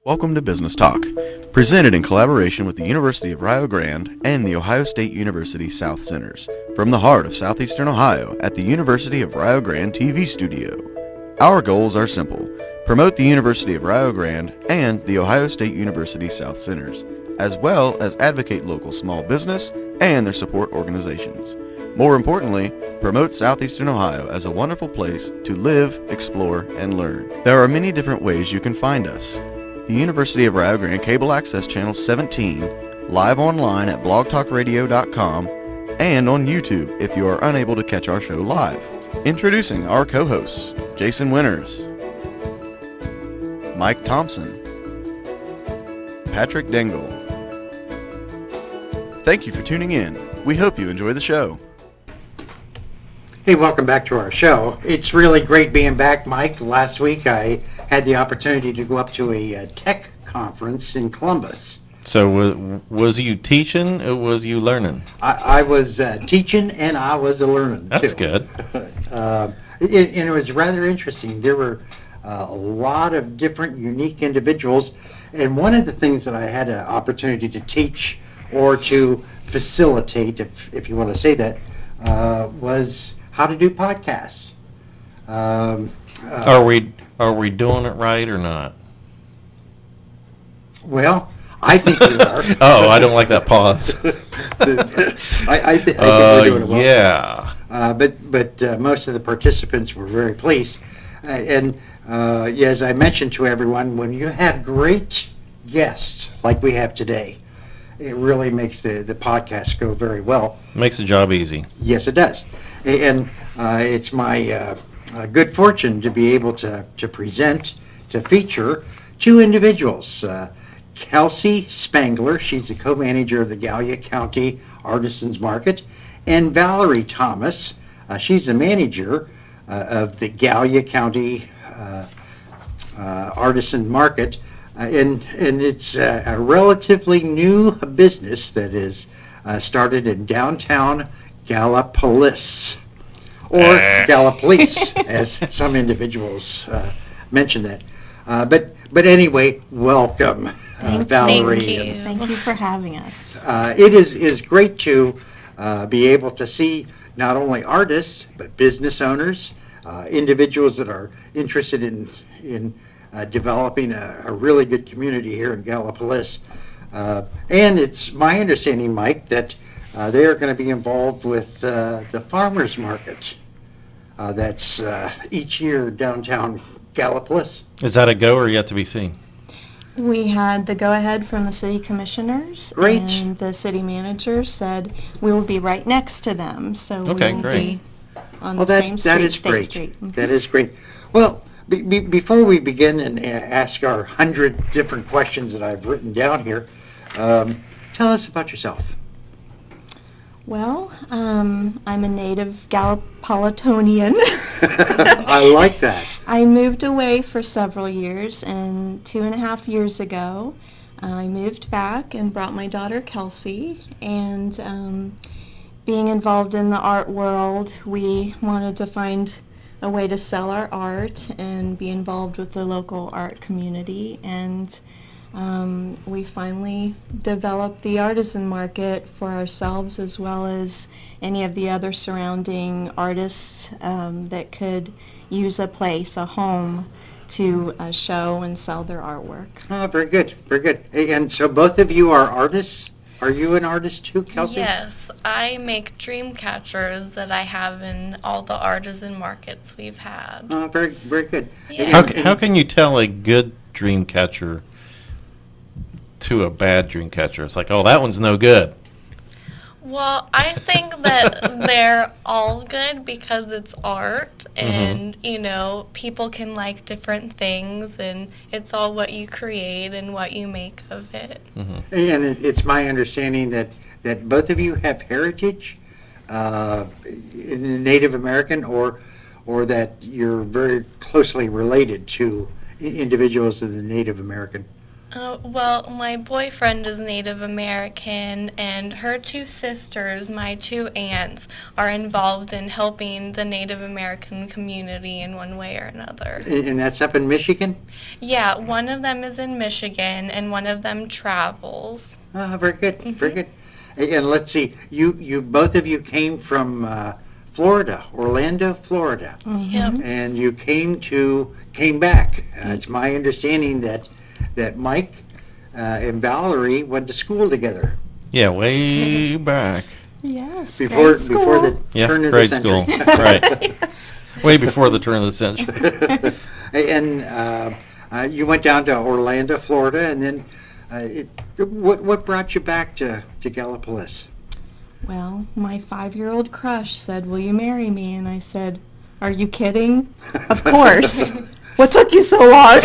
Welcome to Business Talk, presented in collaboration with the University of Rio Grande and the Ohio State University South Centers, from the heart of southeastern Ohio at the University of Rio Grande TV studio. Our goals are simple: promote the University of Rio Grande and the Ohio State University South Centers, as well as advocate local small business and their support organizations. More importantly, promote southeastern Ohio as a wonderful place to live, explore, and learn. There are many different ways you can find us. The University of Rio Grande Cable Access Channel 17, live online at blogtalkradio.com, and on YouTube if you are unable to catch our show live. Introducing our co-hosts, Jason Winters, Mike Thompson, Patrick Dengel. Thank you for tuning in. We hope you enjoy the show. Hey, welcome back to our show. It's really great being back, Mike. Last week I had the opportunity to go up to a tech conference in Columbus. So was you teaching or was you learning? I was teaching and I was learning, too. That's good. And it was rather interesting. There were a lot of different unique individuals, and one of the things that I had an opportunity to teach or to facilitate, if you want to say that, was how to do podcasts. Are we doing it right or not? Well, I think we are. Oh, I don't like that pause. I think we're doing it well. Yeah. But most of the participants were very pleased. And as I mentioned to everyone, when you have great guests like we have today, it really makes the podcast go very well. Makes the job easy. Yes, it does. And it's my good fortune to be able to present, to feature two individuals. Kelsey Spangler, she's the co-manager of the Gallia County Artisan Market, and Valerie Thomas, she's the manager of the Gallia County Artisan Market. And it's a relatively new business that is started in downtown Gallipolis, or Gallipolis, as some individuals mention that. But anyway, welcome, Valerie. Thank you. Thank you for having us. It is great to be able to see not only artists, but business owners, individuals that are interested in developing a really good community here in Gallipolis. And it's my understanding, Mike, that they are going to be involved with the farmers market that's each year downtown Gallipolis. Is that a go or yet to be seen? We had the go-ahead from the city commissioners. Great. And the city manager said we will be right next to them, so Okay, we will great. be on the same street, that is State great. Street. Mhm. That is great. Well, before we begin and ask our 100 different questions that I've written down here, tell us about yourself. Well, I'm a native Gallipolitonian. I like that. I moved away for several years, and 2.5 years ago, I moved back and brought my daughter Kelsey. And being involved in the art world, we wanted to find a way to sell our art and be involved with the local art community. And we finally developed the artisan market for ourselves, as well as any of the other surrounding artists that could use a place, a home, to show and sell their artwork. Oh, very good, very good. And so both of you are artists? Are you an artist too, Kelsey? Yes, I make dream catchers that I have in all the artisan markets we've had. Oh, very, very good. Yeah. How can you tell a good dream catcher to a bad dream catcher? It's like, oh, that one's no good. Well, I think that they're all good because it's art and, people can like different things and it's all what you create and what you make of it. Mm-hmm. And it's my understanding that both of you have heritage in Native American or that you're very closely related to individuals of the Native American. Well, my boyfriend is Native American, and her two sisters, my two aunts, are involved in helping the Native American community in one way or another. And that's up in Michigan? Yeah, one of them is in Michigan, and one of them travels. Very good, very good. And let's see, you both of you came from Florida, Orlando, Florida. Yep. And you came back. It's my understanding that Mike and Valerie went to school together Yeah, way back. Yes. before grade school. the Yeah, turn of the grade century. school. Right. Way before the turn of the century. And you went down to Orlando, Florida, and then what brought you back to Gallipolis? Well, my 5-year-old crush said, "Will you marry me?" And I said, "Are you kidding? Of course. What took you so long?"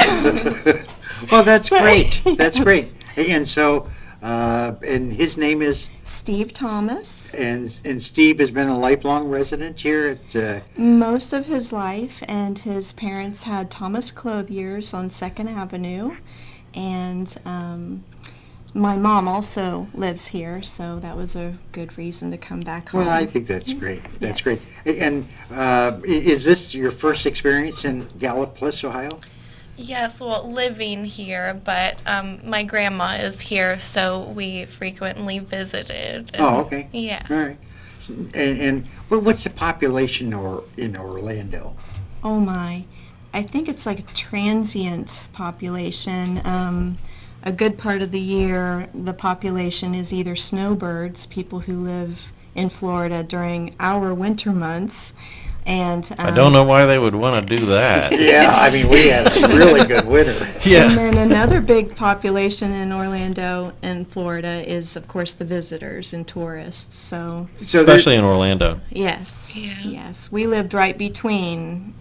Well, that's great. That's Yes. great. And so, and his name is, Steve Thomas. and Steve has been a lifelong resident here at, Most of his life, and his parents had Thomas Clothiers on 2nd Avenue, and my mom also lives here, so that was a good reason to come back home. well, I think that's great. That's Yes. great. And is this your first experience in Gallipolis, Ohio? Yes, well, living here, but my grandma is here, so we frequently visited. and- Oh, okay. Yeah. All right. And what's the population in Orlando? Oh my, I think it's like a transient population. A good part of the year, the population is either snowbirds, people who live in Florida during our winter months, and I don't know why they would want to do that. Yeah, I mean, we had a really good winter. And Yeah. then another big population in Orlando and Florida is, of course, the visitors and tourists. So, So there- Especially in Orlando. yes, Yeah. yes, we lived right between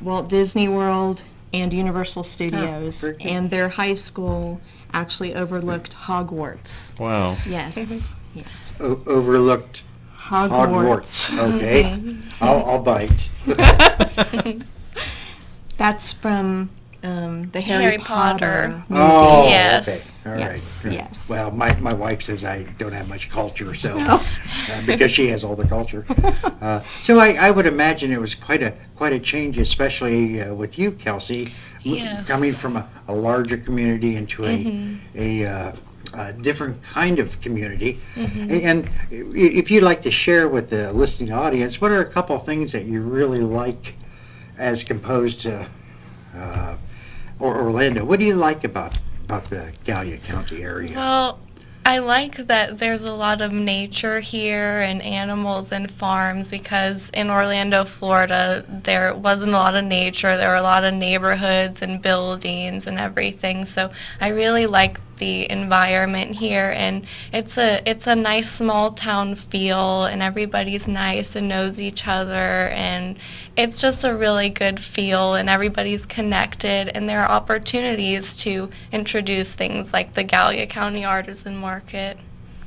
Walt Disney World and Universal Studios, very good. and their high school actually overlooked Hogwarts. Wow. Yes, yes, overlooked Hogwarts. Hogwarts. Okay, I'll bite. That's from the Harry, Harry Potter Potter. movie. Oh, Yes. okay. All right. Yes, Right. yes. Well, my wife says I don't have much culture, so No. because she has all the culture. So I would imagine it was quite a change, especially with you, Kelsey, Yes. coming from a larger community into a different kind of community. And if you'd like to share with the listening audience, what are a couple of things that you really like as composed to Orlando? What do you like about the Gallia County area? Well, I like that there's a lot of nature here and animals and farms, because in Orlando, Florida, there wasn't a lot of nature. There were a lot of neighborhoods and buildings and everything. So I really like the environment here, and it's a nice small town feel, and everybody's nice and knows each other, and it's just a really good feel, and everybody's connected, and there are opportunities to introduce things like the Gallia County Artisan Market.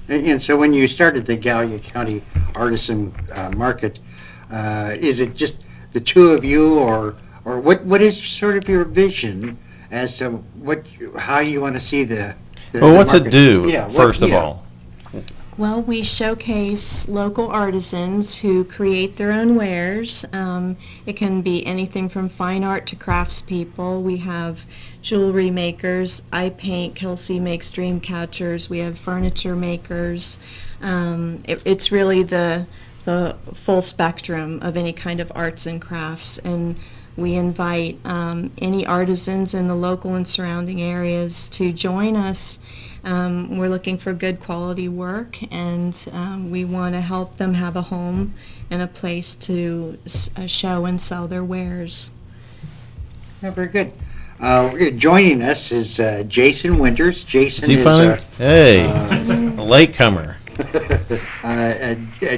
And so when you started the Gallia County Artisan Market, is it just the two of you, or what is sort of your vision as to how you want to see the Well, what's it market? do, Yeah, first of all? Well, we showcase local artisans who create their own wares. It can be anything from fine art to craftspeople. We have jewelry makers. I paint. Kelsey makes dream catchers. We have furniture makers. It's really the full spectrum of any kind of arts and crafts. And we invite any artisans in the local and surrounding areas to join us. We're looking for good quality work, and we want to help them have a home and a place to show and sell their wares. Yeah, very good. Joining us is Jason Winters. Jason Is he is funny? Hey, a latecomer.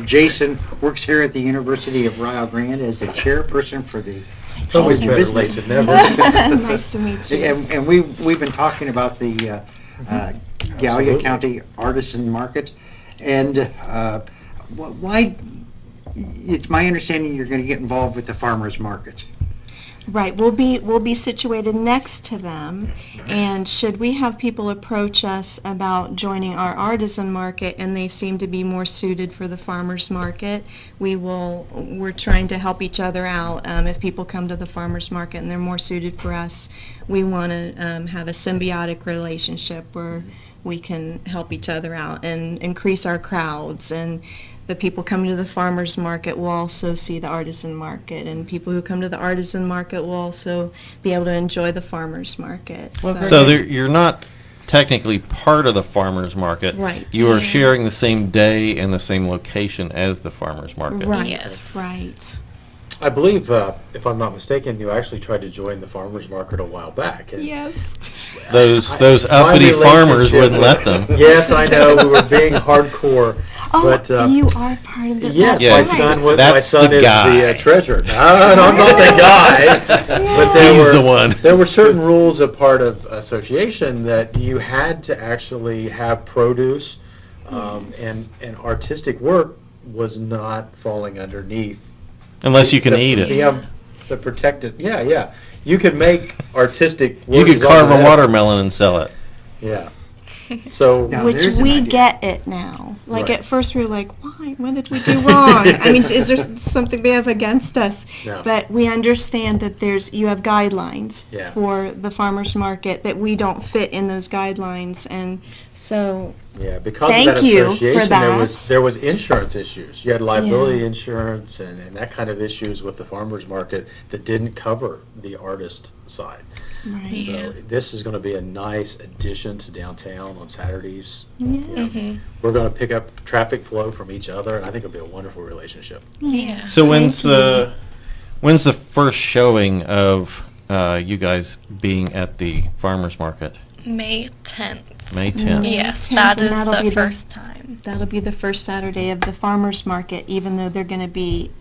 Jason works here at the University of Rio Grande as the chairperson for the It's always College better of late Business. than never. Nice to meet you. And we've been talking about the Gallia Absolutely. County Artisan Market, and why? It's my understanding you're going to get involved with the farmers market. Right, we'll be situated next to them, and should we have people approach us about joining our artisan market and they seem to be more suited for the farmer's market, we're trying to help each other out. If people come to the farmer's market and they're more suited for us, we want to have a symbiotic relationship where we can help each other out and increase our crowds, and the people coming to the farmer's market will also see the artisan market, and people who come to the artisan market will also be able to enjoy the farmer's market. So you're not technically part of the farmer's market. Right. You are Yeah. sharing the same day and the same location as the farmer's market. Right, Yes. right. I believe, if I'm not mistaken, you actually tried to join the farmers market a while back. And Yes. Those my uppity farmers relationship wouldn't let them. Yes, I know, we were being hardcore. Oh, But, you are part of the. yes, Yeah, my that's son, right. That's my son the is guy. the treasurer. No, I'm not the guy. But there He's were, the one. There were certain rules of part of association that you had to actually have produce, and artistic work was not falling underneath. Unless you can eat it. The protected, yeah. You could make artistic You work could as long carve as a it- watermelon and sell it. Yeah. So, Now, Which there's an we idea. get it now. Like Right. at first we were like, why? What did we do wrong? I mean, is there something they have against us? No. But we understand that you have guidelines Yeah. for the farmer's market, that we don't fit in those guidelines, and so yeah, because Thank of that you for association, that. there was insurance issues. You had liability Yeah. insurance and that kind of issues with the farmer's market that didn't cover the artist side. right. So this is going to be a nice addition to downtown on Saturdays. Yes. We're going to pick up traffic flow from each other, and I think it'll be a wonderful relationship. Yeah. So when's Thank the first showing of you guys being at the farmer's market? May 10th. May 10th. Yes, 10th, that and is that'll be the first time. That'll be the first Saturday of the farmer's market, even though they're going to be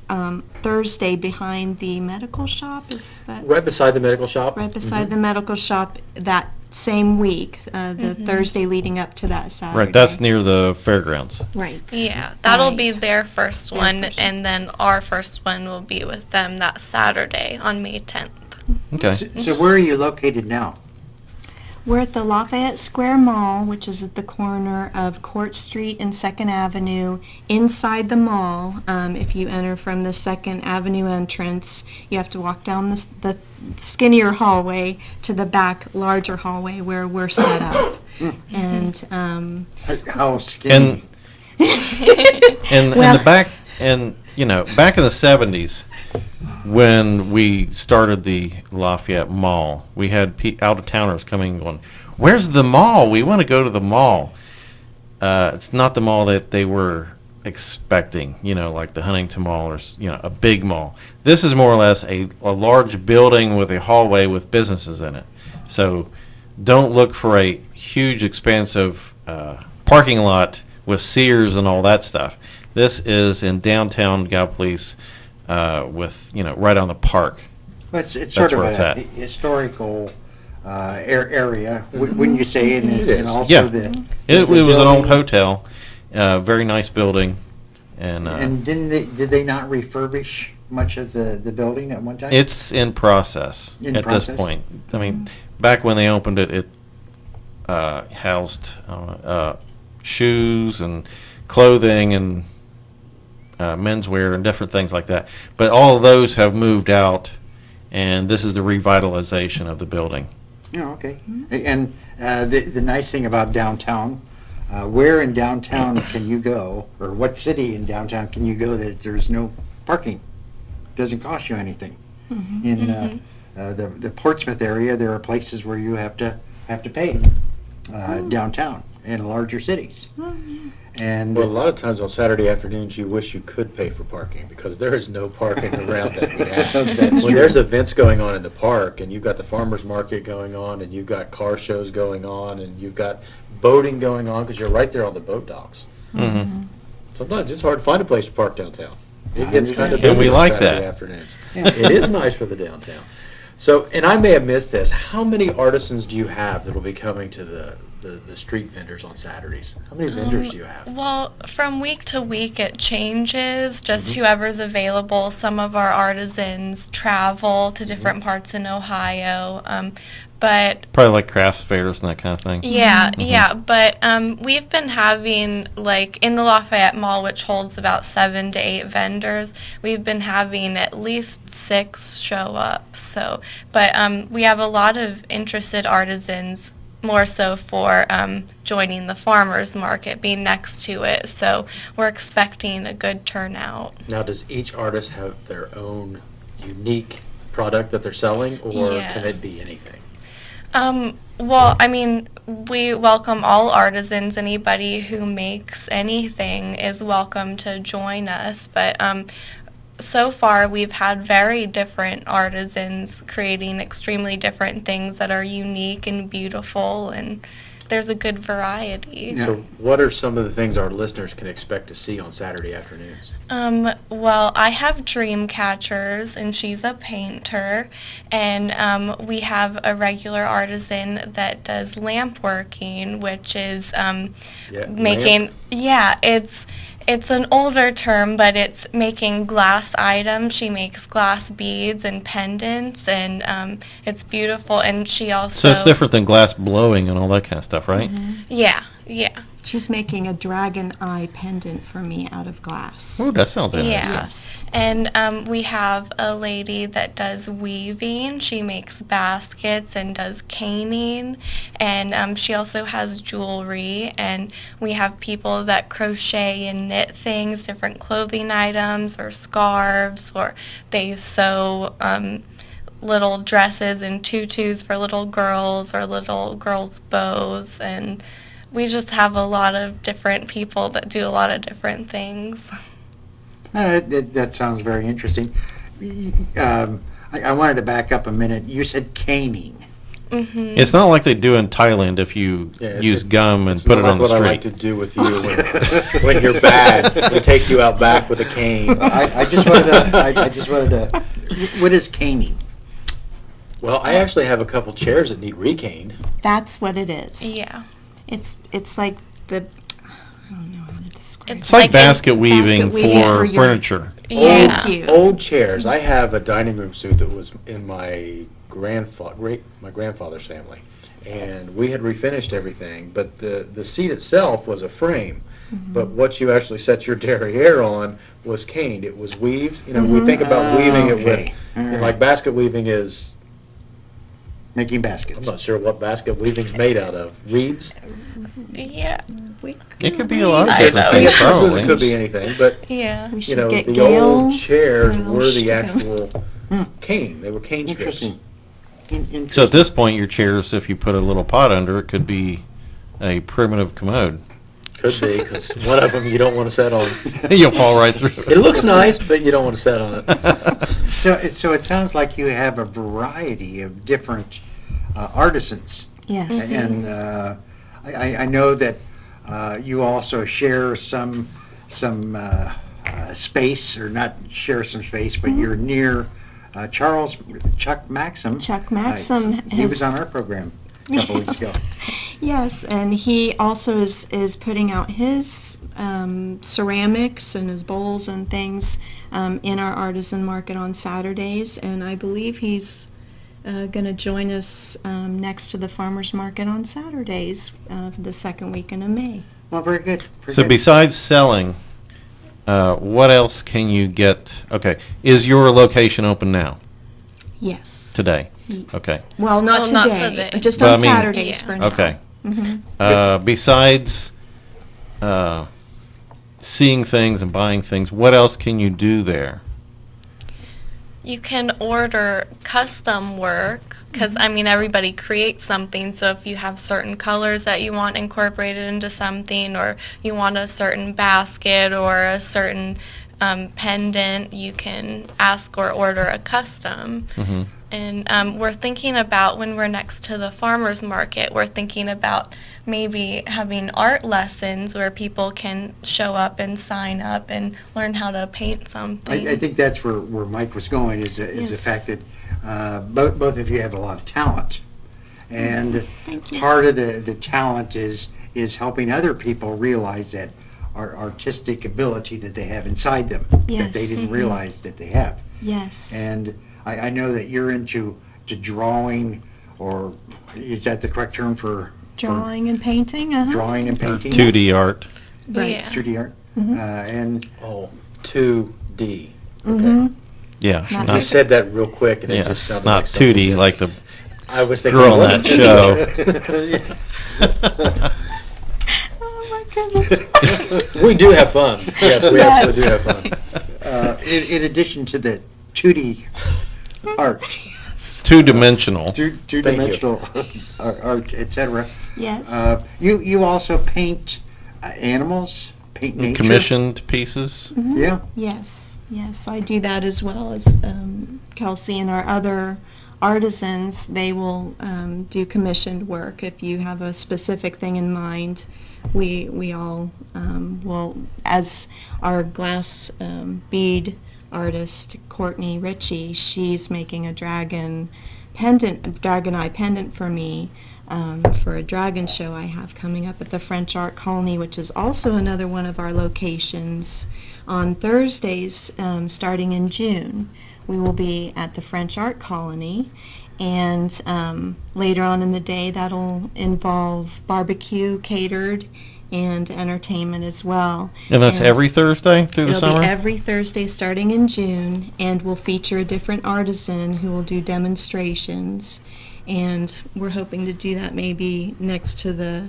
Thursday behind the medical shop. Is that Right beside the medical shop. right beside the medical shop that same week, the Thursday leading up to that Saturday? Right, that's near the fairgrounds. Right. Yeah, that'll be Right. their first Their one, first and then our first one will be with them that Saturday on May 10th. Okay. So where are you located now? We're at the Lafayette Square Mall, which is at the corner of Court Street and 2nd Avenue. Inside the mall, if you enter from the 2nd Avenue entrance, you have to walk down the skinnier hallway to the back larger hallway where we're set up. And How skinny? And Well- in the back, and back in the 70s, when we started the Lafayette Mall, we had out-of-towners coming and going, "Where's the mall? We want to go to the mall." It's not the mall that they were expecting, like the Huntington Mall or a big mall. This is more or less a large building with a hallway with businesses in it. So don't look for a huge, expansive parking lot with Sears and all that stuff. This is in downtown Gallipolis, with right on the park. Well, it's That's sort of where it's a at. historical area, wouldn't you say? And, It and is. also Yeah. the It was an old building. hotel, very nice building, and And did they not refurbish much of the building at one time? it's in process In at process? this point. I mean, back when they opened it, it housed shoes and clothing and menswear and different things like that. But all of those have moved out, and this is the revitalization of the building. Oh, okay. And the nice thing about downtown, where in downtown can you go, or what city in downtown can you go that there's no parking? Doesn't cost you anything. In the Portsmouth area, there are places where you have to pay downtown in larger cities. And Well, a lot of times on Saturday afternoons, you wish you could pay for parking because there is no parking around that we have. That's When true. there's events going on in the park and you've got the farmer's market going on and you've got car shows going on and you've got boating going on because you're right there on the boat docks. Mm-hmm. Sometimes it's hard to find a place to park downtown. It I gets kind of understand. busy And we on like Saturday that. afternoons. It is nice for the downtown. So, and I may have missed this, how many artisans do you have that will be coming to the the street vendors on Saturdays? How many vendors do you have? Well, from week to week it changes, just whoever's available. Some of our artisans travel to different parts in Ohio, but Probably like crafts fairs and that kind of thing. yeah, but we've been having, like, in the Lafayette Mall, which holds about 7 to 8 vendors, we've been having at least 6 show up. So, but we have a lot of interested artisans, more so for joining the farmers market, being next to it. So we're expecting a good turnout. Now, does each artist have their own unique product that they're selling, or can it Yes. be anything? Well, I mean, we welcome all artisans. Anybody who makes anything is welcome to join us. But so far, we've had very different artisans creating extremely different things that are unique and beautiful, and there's a good variety. Yeah. So what are some of the things our listeners can expect to see on Saturday afternoons? Well, I have dream catchers, and she's a painter, and we have a regular artisan that does lamp working, which is making, it's an older term, but it's making glass items. She makes glass beads and pendants, and it's beautiful, and she also... So it's different than glass blowing and all that kind of stuff, right? Yeah. She's making a dragon eye pendant for me out of glass. Oh, that sounds interesting. Yeah. Yes. And we have a lady that does weaving. She makes baskets and does caning. And she also has jewelry. And we have people that crochet and knit things, different clothing items or scarves, or they sew little dresses and tutus for little girls or little girls' bows. And we just have a lot of different people that do a lot of different things. That sounds very interesting. I wanted to back up a minute. You said caning. Mm-hmm. It's not like they do in Thailand if you use gum and It's put not it on like the what I like street. to do with you when you're bad. They take you out back with a cane. I just wanted to. What is caning? Well, I actually have a couple chairs that need recaned. That's what it is. Yeah. It's like the, I don't know how to describe It's It's like like basket weaving basket weaving for for your- furniture. Yeah. Thank you. Old chairs. I have a dining room suite that was in my grandfather's family, and we had refinished everything, but the seat itself was a frame. But what you actually set your derriere on was caned. It was weaved. You know, we think about weaving it with, Okay. and like basket weaving is, Making I'm baskets. not sure what basket weaving's made out of. Reeds? Yeah. It could be a lot of I different know. I things, guess I suppose probably. it could be anything, but Yeah. We you should know, get the Gail old chairs were Roush the to actual cane. They were cane strips. Interesting. So at this point, your chairs, if you put a little pot under it, could be a primitive commode. Could be, because one of them you don't want to set on. You'll fall right through It looks nice, but you don't want to set on it. So it sounds like you have a variety of different artisans. Yes. And I know that you also share some space, or not share some space, but you're near Chuck Maxim. Chuck Maxim He was has- on our program a couple weeks ago. Yes, and he also is putting out his ceramics and his bowls and things in our artisan market on Saturdays, and I believe he's going to join us next to the farmers market on Saturdays, the second weekend of May. Well, very good. Very So good. besides selling, what else can you get? Okay, is your location open now, Yes. today? Okay, Well, not Well, not today, today. just But on I mean- Saturdays Yeah. for now. okay. Mhm. Besides seeing things and buying things, what else can you do there? You can order custom work, because, I mean, everybody creates something, so if you have certain colors that you want incorporated into something, or you want a certain basket or a certain pendant, you can ask or order a custom. Mhm. And we're thinking about, when we're next to the farmers market, we're thinking about maybe having art lessons where people can show up and sign up and learn how to paint something. I think that's where Mike was going, is the Yes. fact that both of you have a lot of talent. And Thank you. part of the talent is helping other people realize that our artistic ability that they have inside them, that they Yes. didn't Mhm. realize that they have. Yes. And I know that you're into drawing, or is that the correct term for Drawing and painting. Uh-huh. drawing and Or painting? 2D art. Right. Yeah. 3D art? Mhm. And Oh, 2D. Mm-hmm. Yeah. Not You Not, said that real quick, and it yeah, just sounded not like something 2D that- like the I was thinking, girl on what's that 2D? show. Oh my goodness. We do have fun. Yes, we Yes. absolutely do have fun. in addition to the 2D art, Two-dimensional. two-dimensional art, etc. Yes. You also paint animals, paint nature. Commissioned pieces. Yeah. Yes, yes, I do that as well as Kelsey and our other artisans. They will do commissioned work. If you have a specific thing in mind, we all will, as our glass bead artist, Courtney Ritchie, she's making a dragon eye pendant for me. For a dragon show I have coming up at the French Art Colony, which is also another one of our locations. On Thursdays, starting in June, we will be at the French Art Colony, and later on in the day that'll involve barbecue catered and entertainment as well. And that's every Thursday through the It'll summer? be every Thursday starting in June, and we'll feature a different artisan who will do demonstrations. And we're hoping to do that maybe next to the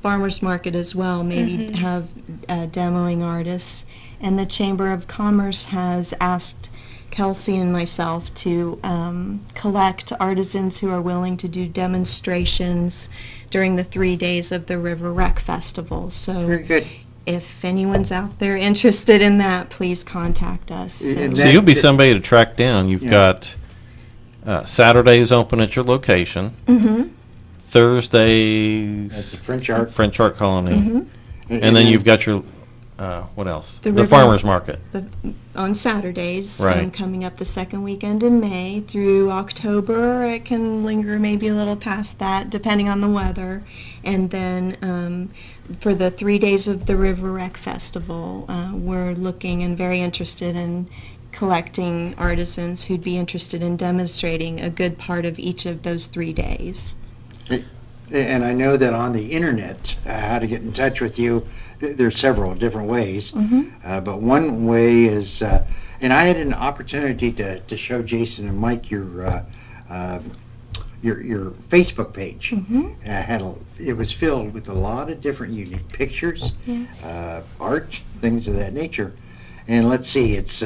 farmers market as well, maybe have demoing artists. And the Chamber of Commerce has asked Kelsey and myself to collect artisans who are willing to do demonstrations during the 3 days of the River Rec Festival. So Very good. if anyone's out there interested in that, please contact us. And So that- you'll be somebody to track down. You've Yeah. got Saturdays open at your location. Mm-hmm. At Thursdays, the French Art. French Art Colony. Mm-hmm. And then you've got your, what else? The The river- farmer's market. On Saturdays, Right. and coming up the second weekend in May through October. It can linger maybe a little past that, depending on the weather. And then for the 3 days of the River Rec Festival, we're looking and very interested in collecting artisans who'd be interested in demonstrating a good part of each of those 3 days. And I know that on the internet, how to get in touch with you, there's several different ways. But one way is, and I had an opportunity to show Jason and Mike your Facebook page. It was filled with a lot of different unique pictures, Yes. art, things of that nature. And let's see, it's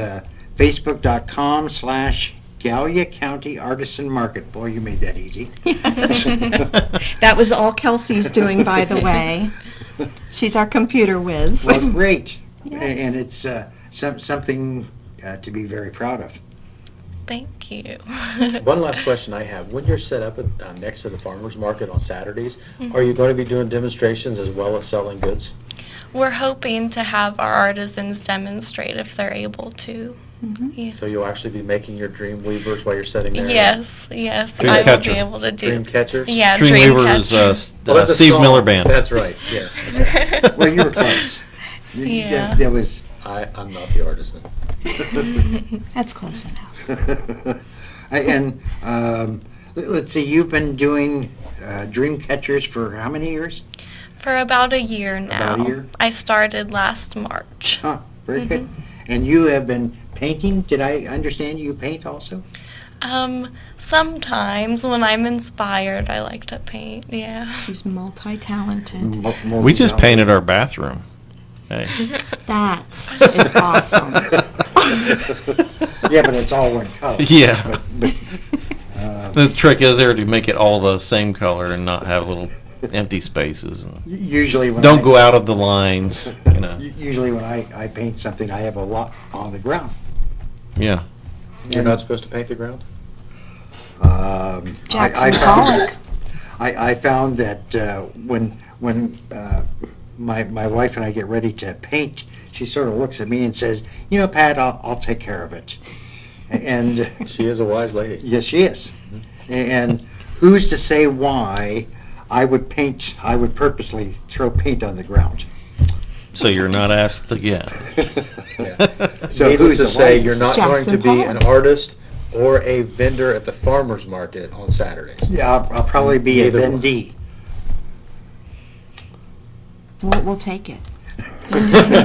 facebook.com/Gallia County Artisan Market. Boy, you made that easy. That was all Kelsey's doing, by the way. She's our computer whiz. Well, great. Yes. And it's something to be very proud of. Thank you. One last question I have. When you're set up next to the farmer's market on Saturdays, are you going to be doing demonstrations as well as selling goods? We're hoping to have our artisans demonstrate if they're able to. Yeah. So you'll actually be making your dream weavers while you're sitting there? Yes, Dream I will catcher. be able to do. Dream catchers? Yeah, Dreamweaver's catcher. Oh, that's a Steve song. Miller Band. That's right, yeah. Well, you were close. Yeah. That was. I'm not the artisan. That's close enough. And let's see, you've been doing dream catchers for how many years? For about a year now. About a year? I started last March. Huh, very good. And you have been painting. Did I understand you paint also? Sometimes when I'm inspired, I like to paint. Yeah. She's multi-talented. We just painted our bathroom. Hey. That is awesome. Yeah, but it's all one color. Yeah. But, The trick is there to make it all the same color and not have little empty spaces. And usually when don't go out of the lines, you know. Usually when I paint something, I have a lot on the ground. Yeah. You're not supposed to paint the ground? Jackson Pollock. I found that when my wife and I get ready to paint, she sort of looks at me and says, "You know, Pat, I'll take care of it." And She is a wise lady. yes, she is. And who's to say why I would purposely throw paint on the ground? So you're not asked again. So Needless who's to the say, wisest? you're not going Jackson to be Pollock. an artist or a vendor at the farmer's market on Saturdays. Yeah, I'll probably be a Neither one. vendee. We'll take it.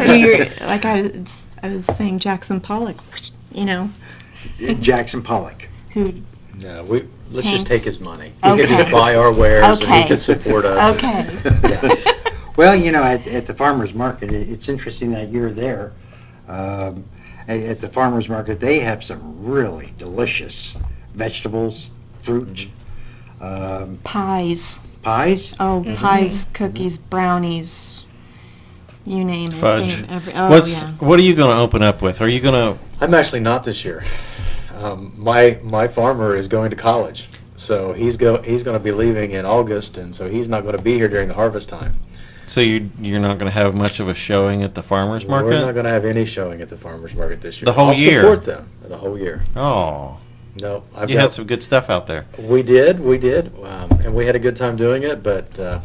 Do your, like I was saying, Jackson Pollock, you know, Jackson Pollock. who, No, let's just Thanks. take his money. He can Okay. just buy our wares and Okay. he can support us. okay. Yeah. Well, at the farmer's market, it's interesting that you're there. At the farmer's market, they have some really delicious vegetables, fruit, Pies. pies. Oh, pies, cookies, brownies, you name it. Fudge. Oh, yeah. What are you going to open up with? Are you going to? I'm actually not this year. My farmer is going to college, so he's going to be leaving in August, and so he's not going to be here during the harvest time. So you're not going to have much of a showing at the farmers market? We're not going to have any showing at the farmer's market this year. The whole I'll year? support them the whole year. Oh, No, you had some good stuff out there. We did, and we had a good time doing it. But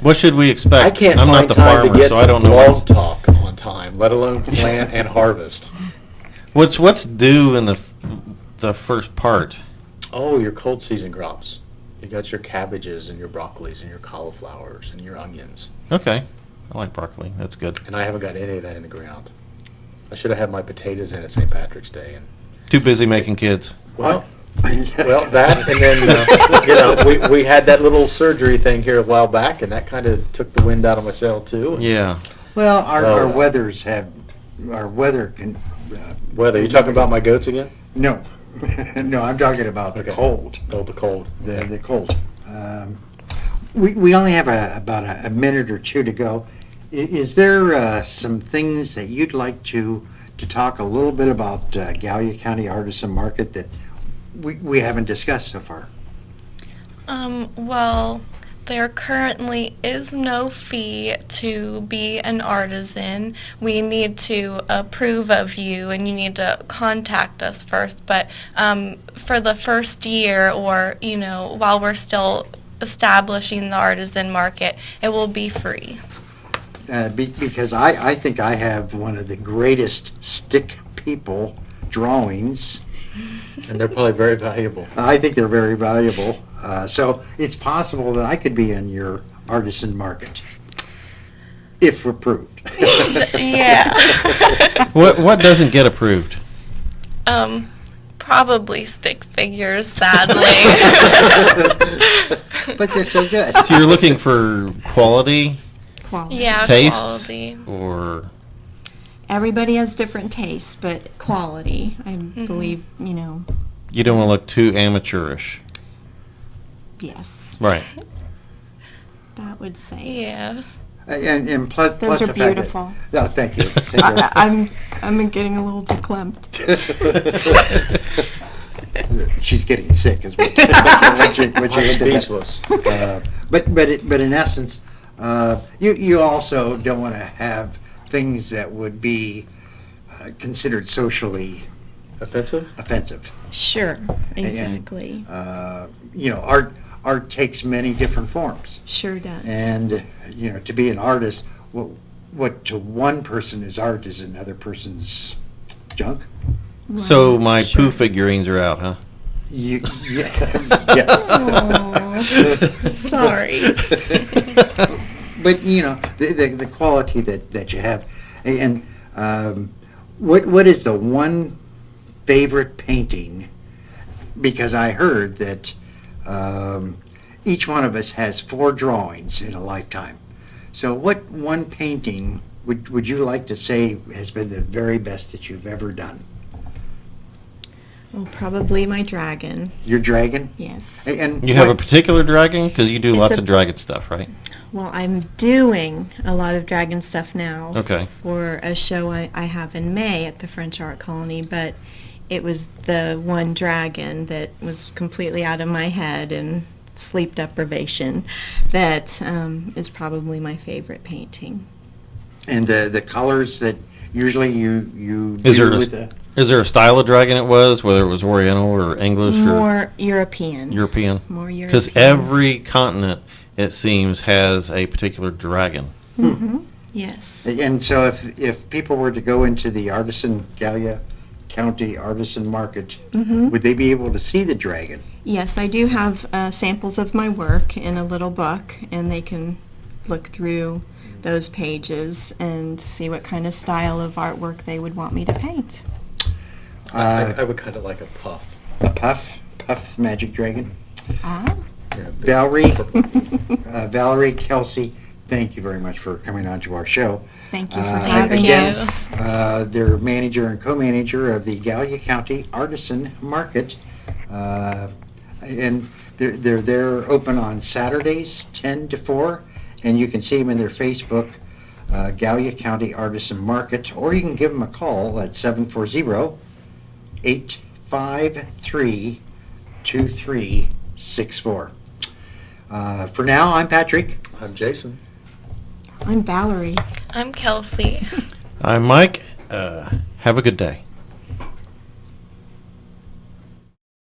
What should we expect? I can't I'm find not the time farmer, to get so to I don't know blog talk on time, let alone plant and harvest. what's due in the first part. Oh, your cold season crops. You got your cabbages and your broccolis and your cauliflowers and your onions. Okay, I like broccoli. That's good. And I haven't got any of that in the ground. I should have had my potatoes in at St. Patrick's Day. And Too busy making kids. well, that and then we had that little surgery thing here a while back, and that kind of took the wind out of my sail too. Yeah. Well, our Oh. weathers our weather can. Weather. You talking about my goats again? No, no, I'm talking about the Okay. cold. Oh, the cold. The cold. We only have about a minute or two to go. Is there some things that you'd like to talk a little bit about Gallia County Artisan Market that we haven't discussed so far? Well, there currently is no fee to be an artisan. We need to approve of you, and you need to contact us first. But for the first year, or while we're still establishing the artisan market, it will be free. Because I think I have one of the greatest stick people drawings. And they're probably very valuable. I think they're very valuable. So it's possible that I could be in your artisan market, if approved. Yeah. What doesn't get approved? Probably stick figures, sadly. But they're so good. So you're looking for quality Quality. Yeah, Tastes? quality. or Everybody has different tastes, but quality, I believe, you don't want to look too amateurish? yes, Right. that would say it. Yeah. And plus Those the are fact that- beautiful. No, thank you. Thank you. I'm getting a little declamped. She's getting sick, is what you I'm hit to that. speechless. But in essence, you also don't want to have things that would be considered socially Offensive? offensive. Sure, exactly. Art takes many different forms, Sure does. and to be an artist, what to one person is art is another person's junk. So Right, my sure. poo figurines are out, huh? Yes. Aw, sorry. But the quality that you have, and what is the one favorite painting? Because I heard that each one of us has 4 drawings in a lifetime. So what one painting would you like to say has been the very best that you've ever done? Well, probably my dragon, Your dragon? yes. And You have a particular dragon? Because you do It's lots a- of dragon stuff, right? Well, I'm doing a lot of dragon stuff now Okay. for a show I have in May at the French Art Colony, but it was the one dragon that was completely out of my head and sleep deprivation that is probably my favorite painting. And the colors that usually you Is do there with the Is there a style of dragon it was, whether it was Oriental or English or More European. European? More European. Because every continent, it seems, has a particular dragon. Yes. And so if people were to go into the Gallia County Artisan Market, would they be able to see the dragon? Yes, I do have samples of my work in a little book, and they can look through those pages and see what kind of style of artwork they would want me to paint. I would kind of like a puff. A puff magic dragon. Ah. Yeah, big Valerie, Kelsey, thank you very much for coming on to our show. Thank you for Uh, having again, us. They're manager and co-manager of the Gallia County Artisan Market. And they're there open on Saturdays, 10 to 4. And you can see them in their Facebook, Gallia County Artisan Market. Or you can give them a call at 740-853-2364. For now, I'm Patrick. I'm Jason. I'm Valerie. I'm Kelsey. I'm Mike. Have a good day.